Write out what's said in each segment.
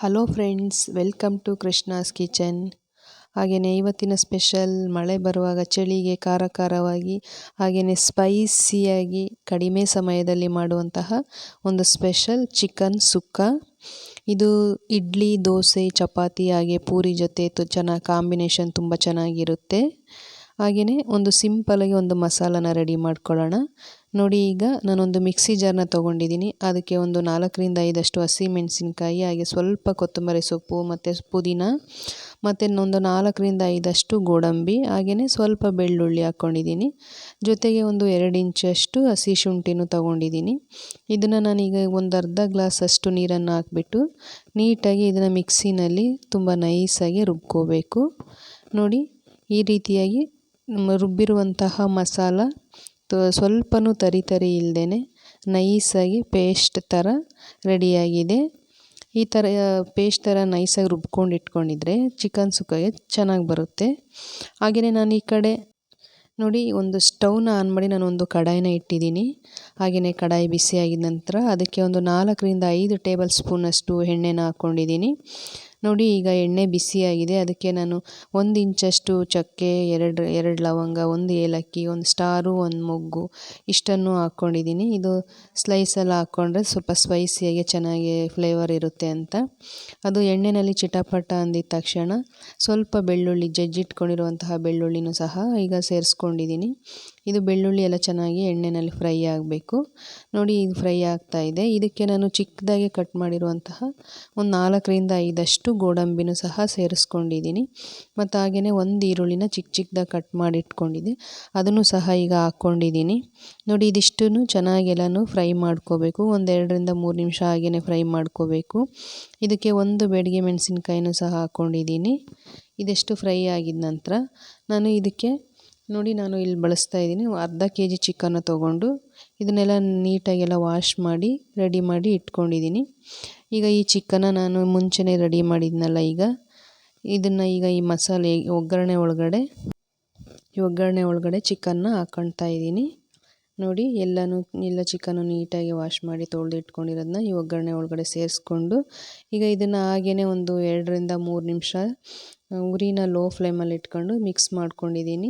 Hello friends, welcome to Krishna's kitchen. ಹಾಗೆಯೇ ಇವತ್ತಿನ special ಮಳೆ ಬರುವಾಗ ಚಳಿಗೆ ಖಾರ ಖಾರವಾಗಿ ಹಾಗೆಯೇ ಸ್ಪೈಸಿಯಾಗಿ ಕಡಿಮೆ ಸಮಯದಲ್ಲಿ ಮಾಡುವಂತಹ ಒಂದು ಸ್ಪೆಷಲ್ ಚಿಕನ್ ಸುಕ್ಕ. ಇದು ಇಡ್ಲಿ, ದೋಸೆ, ಚಪಾತಿ ಹಾಗೆ ಪೂರಿ ಜೊತೆ ಚೆನ್ನಾಗಿ ಕಾಂಬಿನೇಷನ್ ತುಂಬ ಚೆನ್ನಾಗಿರುತ್ತೆ. ಹಾಗೆಯೇ ಒಂದು ಸಿಂಪಲಾಗಿ ಒಂದು ಮಸಾಲನ ರೆಡಿ ಮಾಡ್ಕೊಳ್ಳೋಣ. ನೋಡಿ, ಈಗ ನಾನೊಂದು ಮಿಕ್ಸಿ ಜಾರ್ನ ತೊಗೊಂಡಿದ್ದೀನಿ. ಅದಕ್ಕೆ ಒಂದು 4ರಿಂದ 5 ಹಸಿಮೆಣಸಿನ್ಕಾಯಿ, ಹಾಗೆ ಸ್ವಲ್ಪ ಕೊತ್ತಂಬರಿ ಸೊಪ್ಪು ಮತ್ತು ಪುದೀನ, ಮತ್ತು ಒಂದು 4ರಿಂದ 5 ಗೋಡಂಬಿ, ಹಾಗೆಯೇ ಸ್ವಲ್ಪ ಬೆಳ್ಳುಳ್ಳಿ ಹಾಕ್ಕೊಂಡಿದ್ದೀನಿ. ಜೊತೆಗೆ ಒಂದು 2 ಇಂಚಷ್ಟು ಹಸಿ ಶುಂಠಿನೂ ತೊಗೊಂಡಿದ್ದೀನಿ. ಇದನ್ನು ನಾನೀಗ ಒಂದು ಅರ್ಧ ಗ್ಲಾಸಷ್ಟು ನೀರನ್ನು ಹಾಕ್ಬಿಟ್ಟು ನೀಟಾಗಿ ಇದನ್ನು ಮಿಕ್ಸಿನಲ್ಲಿ ತುಂಬ ನೈಸಾಗಿ ರುಬ್ಕೋಬೇಕು. ನೋಡಿ, ಈ ರೀತಿಯಾಗಿ ರುಬ್ಬಿರುವಂತಹ ಮಸಾಲ ಸ್ವಲ್ಪನೂ ತರಿ ಇಲ್ಲದೇ ನೈಸಾಗಿ ಪೇಸ್ಟ್ ಥರ ರೆಡಿಯಾಗಿದೆ. ಈ ಥರ ಪೇಸ್ಟ್ ಥರ ನೈಸಾಗಿ ರುಬ್ಕೊಂಡು ಇಟ್ಕೊಂಡಿದ್ರೆ ಚಿಕನ್ ಸುಕ್ಕಗೆ ಚೆನ್ನಾಗಿ ಬರುತ್ತೆ. ಹಾಗೆಯೇ ನಾನು ಈ ಕಡೆ ನೋಡಿ ಒಂದು ಸ್ಟವ್ನ ಆನ್ ಮಾಡಿ ನಾನು ಒಂದು ಕಡಾಯಿನ ಇಟ್ಟಿದ್ದೀನಿ. ಹಾಗೆಯೇ ಕಡಾಯಿ ಬಿಸಿಯಾಗಿದ ನಂತರ ಅದಕ್ಕೆ ಒಂದು 4ರಿಂದ 5 ಟೇಬಲ್ ಸ್ಪೂನಷ್ಟು ಎಣ್ಣೆನ ಹಾಕ್ಕೊಂಡಿದ್ದೀನಿ. ನೋಡಿ, ಈಗ ಎಣ್ಣೆ ಬಿಸಿಯಾಗಿದೆ. ಅದಕ್ಕೆ ನಾನು 1 ಇಂಚಷ್ಟು ಚಕ್ಕೆ, 2 ಲವಂಗ, 1 ಏಲಕ್ಕಿ, 1 ಸ್ಟಾರು, 1 ಮೊಗ್ಗು ಇಷ್ಟನ್ನು ಹಾಕ್ಕೊಂಡಿದ್ದೀನಿ. ಇದು ಸ್ಲೈಸಲ್ಲಿ ಹಾಕ್ಕೊಂಡ್ರೆ ಸ್ವಲ್ಪ ಸ್ಪೈಸಿಯಾಗಿ ಚೆನ್ನಾಗಿ ಫ್ಲೇವರ್ ಇರುತ್ತೆ ಅಂತ. ಅದು ಎಣ್ಣೆಯಲ್ಲಿ ಚಿಟಪಟ ಅಂದಿದ ತಕ್ಷಣ ಸ್ವಲ್ಪ ಬೆಳ್ಳುಳ್ಳಿ, ಜಜ್ಜಿಟ್ಕೊಂಡಿರುವಂತಹ ಬೆಳ್ಳುಳ್ಳಿನೂ ಸಹ ಈಗ ಸೇರಿಸ್ಕೊಂಡಿದ್ದೀನಿ. ಇದು ಬೆಳ್ಳುಳ್ಳಿ ಎಲ್ಲ ಚೆನ್ನಾಗಿ ಎಣ್ಣೆಯಲ್ಲಿ ಫ್ರೈ ಆಗಬೇಕು. ನೋಡಿ, ಇದು ಫ್ರೈ ಆಗ್ತಾ ಇದೆ. ಇದಕ್ಕೆ ನಾನು ಚಿಕ್ಕದಾಗಿ ಕಟ್ ಮಾಡಿರುವಂತಹ ಒಂದು 4ರಿಂದ 5 ಗೋಡಂಬಿನೂ ಸಹ ಸೇರಿಸ್ಕೊಂಡಿದ್ದೀನಿ. ಮತ್ತು ಹಾಗೆಯೇ 1 ಈರುಳ್ಳಿನ ಚಿಕ್ಕದಾಗಿ ಕಟ್ ಮಾಡಿ ಇಟ್ಕೊಂಡಿದ್ದೆ, ಅದನ್ನು ಸಹ ಈಗ ಹಾಕ್ಕೊಂಡಿದ್ದೀನಿ. ನೋಡಿ, ಇದಿಷ್ಟನ್ನು ಚೆನ್ನಾಗಿ ಎಲ್ಲನೂ ಫ್ರೈ ಮಾಡ್ಕೋಬೇಕು. ಒಂದು 2ರಿಂದ 3 ನಿಮಿಷ ಹಾಗೆಯೇ ಫ್ರೈ ಮಾಡ್ಕೋಬೇಕು. ಇದಕ್ಕೆ 1 ಬ್ಯಾಡಗಿ ಮೆಣಸಿನ್ಕಾಯಿನೂ ಸಹ ಹಾಕ್ಕೊಂಡಿದ್ದೀನಿ. ಇದೆಷ್ಟು ಫ್ರೈ ಆಗಿದ ನಂತರ ನಾನು ಇದಕ್ಕೆ ನೋಡಿ, ನಾನು ಇಲ್ಲಿ ಬಳಸ್ತಾ ಇದ್ದೀನಿ ಅರ್ಧ kg ಚಿಕನ್ನ ತೊಗೊಂಡು ಇದನ್ನೆಲ್ಲ ನೀಟಾಗೆಲ್ಲ ವಾಶ್ ಮಾಡಿ ರೆಡಿ ಮಾಡಿ ಇಟ್ಕೊಂಡಿದ್ದೀನಿ. ಈಗ ಈ ಚಿಕನ್ನ ನಾನು ಮುಂಚೆನೇ ರೆಡಿ ಮಾಡಿದ್ನಲ್ಲ, ಇದನ್ನು ಈಗ ಈ ಮಸಾಲೆ ಒಗ್ಗರಣೆ ಒಳಗಡೆ ಚಿಕನ್ನ ಹಾಕ್ಕೊಳ್ತಾ ಇದ್ದೀನಿ. ನೋಡಿ, ಎಲ್ಲ ಚಿಕನ್ನು ನೀಟಾಗಿ ವಾಶ್ ಮಾಡಿ ತೊಳೆದು ಇಟ್ಕೊಂಡಿರೋದನ್ನ ಈ ಒಗ್ಗರಣೆ ಒಳಗಡೆ ಸೇರಿಸ್ಕೊಂಡು ಈಗ ಇದನ್ನು ಹಾಗೆಯೇ ಒಂದು 2ರಿಂದ 3 ನಿಮಿಷ ಉರಿನ ಲೋ ಫ್ಲೇಮಲ್ಲಿ ಇಟ್ಕೊಂಡು ಮಿಕ್ಸ್ ಮಾಡ್ಕೊಂಡಿದ್ದೀನಿ.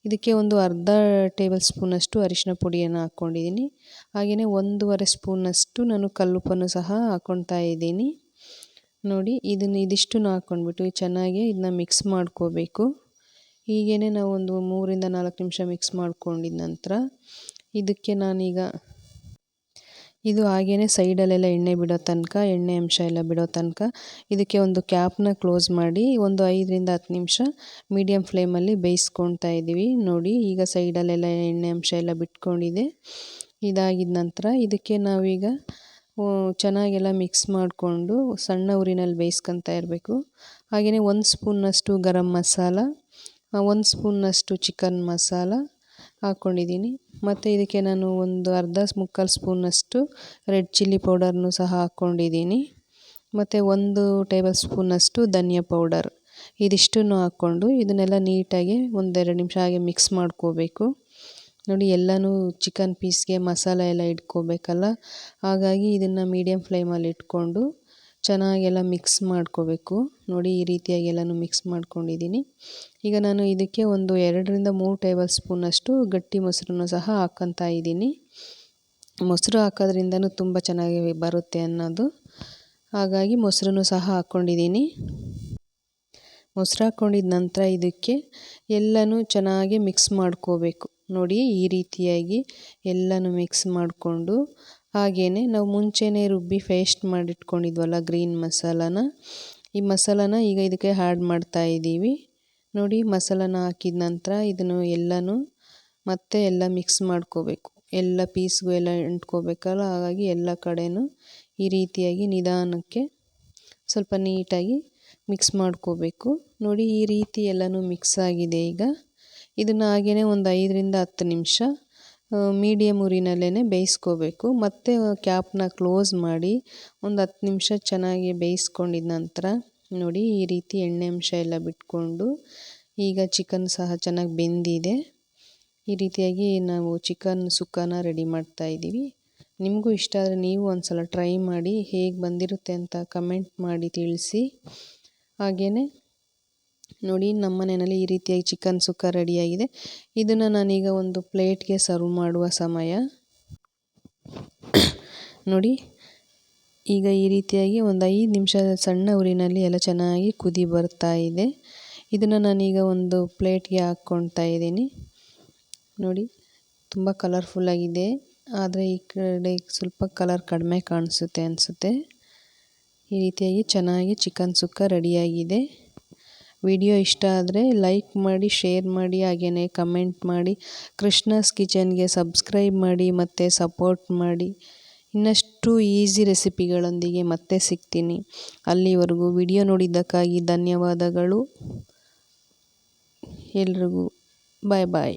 ಇದಕ್ಕೆ ಒಂದು ಅರ್ಧ ಟೇಬಲ್ ಸ್ಪೂನಷ್ಟು ಅರಿಶಿನ ಪುಡಿಯನ್ನು ಹಾಕ್ಕೊಂಡಿದ್ದೀನಿ. ಹಾಗೆಯೇ 1.5 ಸ್ಪೂನಷ್ಟು ನಾನು ಕಲ್ಲುಪ್ಪನ್ನು ಸಹ ಹಾಕ್ಕೊಳ್ತಾ ಇದ್ದೀನಿ. ನೋಡಿ, ಇದಿಷ್ಟನ್ನು ಹಾಕ್ಕೊಂಡ್ಬಿಟ್ಟು ಚೆನ್ನಾಗಿ ಇದನ್ನ ಮಿಕ್ಸ್ ಮಾಡ್ಕೋಬೇಕು. ಹೀಗೇ ನಾವು ಒಂದು 3ರಿಂದ 4 ನಿಮಿಷ ಮಿಕ್ಸ್ ಮಾಡ್ಕೊಂಡಿದ ನಂತರ ಇದಕ್ಕೆ ನಾನೀಗ ಇದು ಹಾಗೆಯೇ ಸೈಡಲ್ಲೆಲ್ಲ ಎಣ್ಣೆ ಅಂಶ ಎಲ್ಲ ಬಿಡೋ ತನಕ ಇದಕ್ಕೆ ಒಂದು ಕ್ಯಾಪ್ನ ಕ್ಲೋಸ್ ಮಾಡಿ ಒಂದು 5ರಿಂದ 10 ನಿಮಿಷ ಮೀಡಿಯಮ್ ಫ್ಲೇಮಲ್ಲಿ ಬೇಯಿಸ್ಕೊಳ್ತಾ ಇದ್ದೀವಿ. ನೋಡಿ, ಈಗ ಸೈಡಲ್ಲೆಲ್ಲ ಎಣ್ಣೆ ಅಂಶ ಎಲ್ಲ ಬಿಟ್ಕೊಂಡಿದೆ. ಇದಾಗಿದ ನಂತರ ಇದಕ್ಕೆ ನಾವೀಗ ಚೆನ್ನಾಗೆಲ್ಲ ಮಿಕ್ಸ್ ಮಾಡಿಕೊಂಡು ಸಣ್ಣ ಉರಿನಲ್ಲಿ ಬೇಯಿಸ್ಕೊತಾ ಇರಬೇಕು. ಹಾಗೆಯೇ 1 ಸ್ಪೂನ್ನಷ್ಟು ಗರಂ ಮಸಾಲ, 1 ಸ್ಪೂನ್ನಷ್ಟು ಚಿಕನ್ ಮಸಾಲ ಹಾಕ್ಕೊಂಡಿದ್ದೀನಿ. ಮತ್ತು ಇದಕ್ಕೆ ನಾನು ಒಂದು ಮುಕ್ಕಾಲು ಸ್ಪೂನಷ್ಟು ರೆಡ್ ಚಿಲ್ಲಿ ಪೌಡರ್ನೂ ಸಹ ಹಾಕ್ಕೊಂಡಿದ್ದೀನಿ. ಮತ್ತು 1 ಟೇಬಲ್ ಸ್ಪೂನಷ್ಟು ಧನಿಯಾ ಪೌಡರ್, ಇದಿಷ್ಟನ್ನು ಹಾಕ್ಕೊಂಡು ಇದನ್ನೆಲ್ಲ ನೀಟಾಗಿ 1-2 ನಿಮಿಷ ಹಾಗೆ ಮಿಕ್ಸ್ ಮಾಡ್ಕೋಬೇಕು. ನೋಡಿ, ಎಲ್ಲನೂ ಚಿಕನ್ ಪೀಸ್ಗೆ ಮಸಾಲೆ ಎಲ್ಲ ಇಟ್ಕೋಬೇಕಲ್ಲ, ಹಾಗಾಗಿ ಇದನ್ನು ಮೀಡಿಯಮ್ ಫ್ಲೇಮಲ್ಲಿ ಇಟ್ಕೊಂಡು ಚೆನ್ನಾಗೆಲ್ಲ ಮಿಕ್ಸ್ ಮಾಡ್ಕೋಬೇಕು. ನೋಡಿ, ಈ ರೀತಿಯಾಗಿ ಎಲ್ಲನೂ ಮಿಕ್ಸ್ ಮಾಡ್ಕೊಂಡಿದ್ದೀನಿ. ಈಗ ನಾನು ಇದಕ್ಕೆ ಒಂದು 2ರಿಂದ 3 ಟೇಬಲ್ ಸ್ಪೂನಷ್ಟು ಗಟ್ಟಿ ಮೊಸರನ್ನು ಸಹ ಹಾಕ್ಕೊತಾ ಇದ್ದೀನಿ. ಮೊಸರು ಹಾಕೋದ್ರಿಂದನೂ ತುಂಬ ಚೆನ್ನಾಗಿ ಬರುತ್ತೆ ಅನ್ನೋದು, ಹಾಗಾಗಿ ಮೊಸರನ್ನು ಸಹ ಹಾಕ್ಕೊಂಡಿದ್ದೀನಿ. ಮೊಸರು ಹಾಕ್ಕೊಂಡಿದ ನಂತರ ಇದಕ್ಕೆ ಎಲ್ಲನೂ ಚೆನ್ನಾಗಿ ಮಿಕ್ಸ್ ಮಾಡ್ಕೋಬೇಕು. ನೋಡಿ, ಈ ರೀತಿಯಾಗಿ ಎಲ್ಲನೂ ಮಿಕ್ಸ್ ಮಾಡಿಕೊಂಡು ಹಾಗೆಯೇ ನಾವು ಮುಂಚೆನೇ ರುಬ್ಬಿ ಪೇಸ್ಟ್ ಮಾಡಿಟ್ಕೊಂಡಿದ್ವಲ್ಲ ಗ್ರೀನ್ ಮಸಾಲಾನ, ಈ ಮಸಾಲಾನ ಈಗ ಇದಕ್ಕೆ ಆ್ಯಡ್ ಮಾಡ್ತಾ ಇದ್ದೀವಿ. ನೋಡಿ, ಮಸಾಲಾನ ಹಾಕಿದ ನಂತರ ಇದನ್ನು ಎಲ್ಲನೂ ಮತ್ತೆ ಎಲ್ಲ ಮಿಕ್ಸ್ ಮಾಡ್ಕೋಬೇಕು. ಎಲ್ಲ ಪೀಸ್ಗೂ ಎಲ್ಲ ಅಂಟ್ಕೋಬೇಕಲ್ಲ, ಹಾಗಾಗಿ ಎಲ್ಲ ಕಡೆನೂ ಈ ರೀತಿಯಾಗಿ ನಿಧಾನಕ್ಕೆ ಸ್ವಲ್ಪ ನೀಟಾಗಿ ಮಿಕ್ಸ್ ಮಾಡ್ಕೋಬೇಕು. ನೋಡಿ, ಈ ರೀತಿ ಎಲ್ಲನೂ ಮಿಕ್ಸ್ ಆಗಿದೆ. ಈಗ ಇದನ್ನು ಹಾಗೆಯೇ ಒಂದು 5ರಿಂದ 10 ನಿಮಿಷ ಮೀಡಿಯಮ್ ಉರಿನಲ್ಲೇ ಬೇಯಿಸ್ಕೋಬೇಕು. ಮತ್ತು ಕ್ಯಾಪ್ನ ಕ್ಲೋಸ್ ಮಾಡಿ ಒಂದು 10 ನಿಮಿಷ ಚೆನ್ನಾಗಿ ಬೇಯಿಸ್ಕೊಂಡಿದ ನಂತರ ನೋಡಿ, ಈ ರೀತಿ ಎಣ್ಣೆ ಅಂಶ ಎಲ್ಲ ಬಿಟ್ಕೊಂಡು ಈಗ ಚಿಕನ್ ಸಹ ಚೆನ್ನಾಗಿ ಬೆಂದಿದೆ. ಈ ರೀತಿಯಾಗಿ ನಾವು ಚಿಕನ್ ಸುಕ್ಕನ ರೆಡಿ ಮಾಡ್ತಾ ಇದ್ದೀವಿ. ನಿಮಗೂ ಇಷ್ಟ ಆದರೆ ನೀವು ಒಂದು ಸಲ ಟ್ರೈ ಮಾಡಿ, ಹೇಗೆ ಬಂದಿರುತ್ತೆ ಅಂತ ಕಮೆಂಟ್ ಮಾಡಿ ತಿಳಿಸಿ. ಹಾಗೆಯೇ ನೋಡಿ, ನಮ್ಮ ಮನೆಯಲ್ಲಿ ಈ ರೀತಿಯಾಗಿ ಚಿಕನ್ ಸುಕ್ಕ ರೆಡಿಯಾಗಿದೆ. ಇದನ್ನು ನಾನೀಗ ಒಂದು ಪ್ಲೇಟ್ಗೆ ಸರ್ವ್ ಮಾಡುವ ಸಮಯ. ನೋಡಿ, ಈಗ ಈ ರೀತಿಯಾಗಿ ಒಂದು 5 ನಿಮಿಷ ಸಣ್ಣ ಉರಿನಲ್ಲಿ ಎಲ್ಲ ಚೆನ್ನಾಗಿ ಕುದಿ ಬರ್ತಾ ಇದೆ. ಇದನ್ನು ನಾನೀಗ ಒಂದು ಪ್ಲೇಟ್ಗೆ ಹಾಕ್ಕೊಳ್ತಾ ಇದ್ದೀನಿ. ನೋಡಿ, ತುಂಬ ಕಲರ್ಫುಲ್ಲಾಗಿದೆ, ಆದರೆ ಈ ಕಡೆ ಸ್ವಲ್ಪ ಕಲರ್ ಕಡಿಮೆ ಕಾಣಿಸುತ್ತೆ ಅನಿಸುತ್ತೆ. ಈ ರೀತಿಯಾಗಿ ಚೆನ್ನಾಗಿ ಚಿಕನ್ ಸುಕ್ಕ ರೆಡಿಯಾಗಿದೆ. ವಿಡಿಯೋ ಇಷ್ಟ ಆದರೆ ಲೈಕ್ ಮಾಡಿ, ಶೇರ್ ಮಾಡಿ, ಹಾಗೆಯೇ ಕಮೆಂಟ್ ಮಾಡಿ. ಕೃಷ್ಣಾಸ್ ಕಿಚನ್ಗೆ ಸಬ್ಸ್ಕ್ರೈಬ್ ಮಾಡಿ ಮತ್ತು ಸಪೋರ್ಟ್ ಮಾಡಿ. ಇನ್ನಷ್ಟು ಈಸಿ ರೆಸಿಪಿಗಳೊಂದಿಗೆ ಮತ್ತೆ ಸಿಗ್ತೀನಿ. ಅಲ್ಲಿವರೆಗೂ ವಿಡಿಯೋ ನೋಡಿದ್ದಕ್ಕಾಗಿ ಧನ್ಯವಾದಗಳು. ಎಲ್ರಿಗೂ ಬಾಯ್ ಬಾಯ್.